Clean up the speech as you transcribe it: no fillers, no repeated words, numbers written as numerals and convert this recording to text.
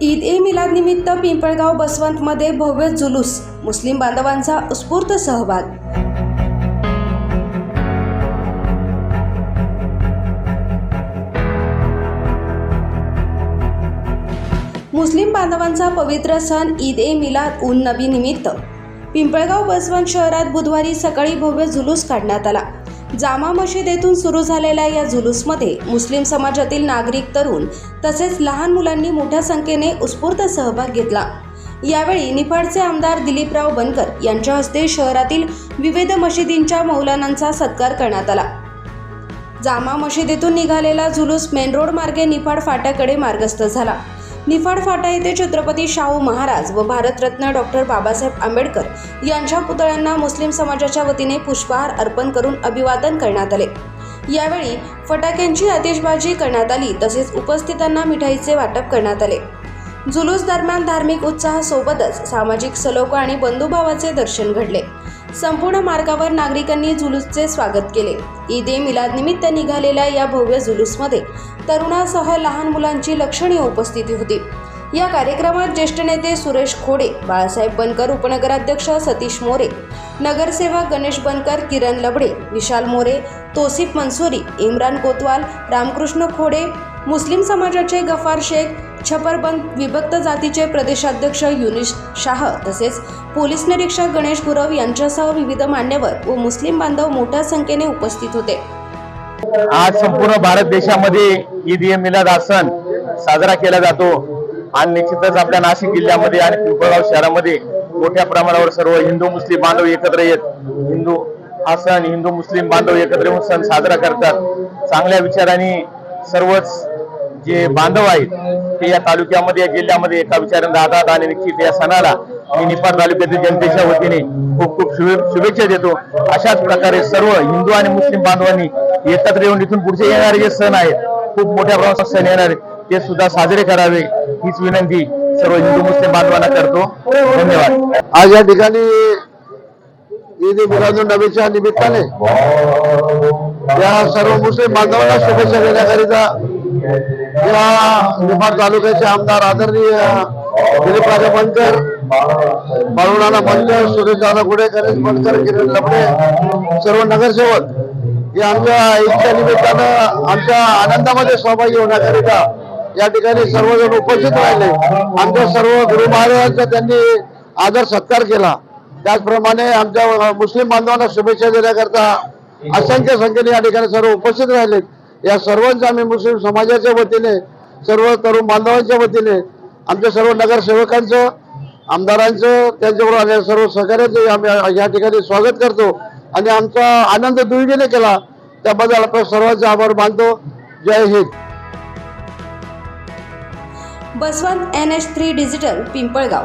ईद ए मिलाद निमित्त पिंपळगाव बसवंतमध्ये भव्य जुलूस, मुस्लिम बांधवांचा उत्स्फूर्त सहभाग। मुस्लिम बांधवांचा पवित्र सण ईद ए मिलाद उन नबी निमित्त पिंपळगाव बसवंत शहरात बुधवारी सकाळी भव्य जुलूस काढण्यात आला। जामा मशिदीतून सुरू झालेल्या या जुलूसमध्ये मुस्लिम समाजातील नागरिक, तरुण तसेच लहान मुलांनी मोठ्या संख्येने उत्स्फूर्त सहभाग घेतला। यावेळी निफाडचे आमदार दिलीपराव बनकर यांच्या हस्ते शहरातील विविध मशिदींच्या मौलानांचा सत्कार करण्यात आला। जामा मशिदीतून निघालेला जुलूस मेन रोड मार्गे निफाड फाट्याकडे मार्गस्थ झाला। निफाड फाटा येथे छत्रपती शाहू महाराज व भारतरत्न डॉक्टर बाबासाहेब आंबेडकर यांच्या पुतळ्यांना मुस्लिम समाजाच्या वतीने पुष्पहार अर्पण करून अभिवादन करण्यात आले। यावेळी फटाक्यांची आतिषबाजी करण्यात आली, तसेच उपस्थितांना मिठाईचे वाटप करण्यात आले। जुलूस दरम्यान धार्मिक उत्साहासोबतच सामाजिक सलोखा आणि बंधुभावाचे दर्शन घडले। संपूर्ण मार्गावर नागरिकांनी जुलूसचे स्वागत केले। ईद ए मिलाद निमित्त निघालेल्या या भव्य जुलूसमध्ये तरुणासह लहान मुलांची लक्षणीय उपस्थिती होती। या कार्यक्रमात ज्येष्ठ नेते सुरेश खोडे, बाळासाहेब बनकर, उपनगराध्यक्ष सतीश मोरे, नगरसेवक गणेश बनकर, किरण लबडे, विशाल मोरे, तोसिफ मंसुरी, इम्रान कोतवाल, रामकृष्ण खोडे, मुस्लिम समाजाचे गफार शेख, छपरबंद विभक्त जातीचे प्रदेशाध्यक्ष युनिश शाह तसेच पोलीस निरीक्षक गणेश गुरव यांच्यासह विविध मान्यवर व मुस्लिम बांधव मोठ्या संख्येने उपस्थित होते। आज संपूर्ण भारत देशामध्ये ईद ए मिलाद हा सण साजरा केला जातो आणि निश्चितच आपल्या नाशिक जिल्ह्यामध्ये आणि पिंपळगाव शहरामध्ये मोठ्या प्रमाणावर सर्व हिंदू मुस्लिम बांधव एकत्र येत हिंदू मुस्लिम बांधव एकत्र येऊन सण साजरा करतात। चांगल्या विचारांनी सर्वच जे बांधव आहेत ते या तालुक्यामध्ये, या जिल्ह्यामध्ये एका विचाराने राहतात आणि निश्चित या सणाला मी निफाड तालुक्यातील जनतेच्या वतीने खूप खूप शुभेच्छा देतो। अशाच प्रकारे सर्व हिंदू आणि मुस्लिम बांधवांनी एकत्र येऊन इथून पुढचे येणारे जे सण आहेत, खूप मोठ्या प्रमाणात सण येणार आहेत, ते सुद्धा साजरे करावे हीच विनंती सर्व हिंदू मुस्लिम बांधवांना करतो। धन्यवाद। आज या ठिकाणी ईद ए मिलाद उन नबीच्या निमित्ताने या सर्व मुस्लिम बांधवांना शुभेच्छा देण्याकरिता या निफाड तालुक्याचे आमदार आदरणीय दिलीपराव बनकर, बाळूनाना बनकर, सुरेशदादा गुडे, गणेश बनकर, किरण लबडे, सर्व नगरसेवक हे आमच्या ईदच्या निमित्तानं आमच्या आनंदामध्ये सहभागी होण्याकरिता या ठिकाणी सर्वजण उपस्थित राहिले। आमच्या सर्व गुरु महाराजांचा त्यांनी आदर सत्कार केला। त्याचप्रमाणे आमच्या मुस्लिम बांधवांना शुभेच्छा देण्याकरता असंख्य संख्येने या ठिकाणी सर्व उपस्थित राहिले। या सर्वांचं आम्ही मुस्लिम समाजाच्या वतीने, सर्व तरुण बांधवांच्या वतीने, आमच्या सर्व नगरसेवकांचं, आमदारांचं, त्यांच्याबरोबर सर्व सहकार्याचं आम्ही या ठिकाणी स्वागत करतो आणि आमचा आनंद दुर्गीने केला त्याबद्दल आपण सर्वांचे आभार मानतो। जय हिंद। Baswant NH3 digital, Pimpalgaon.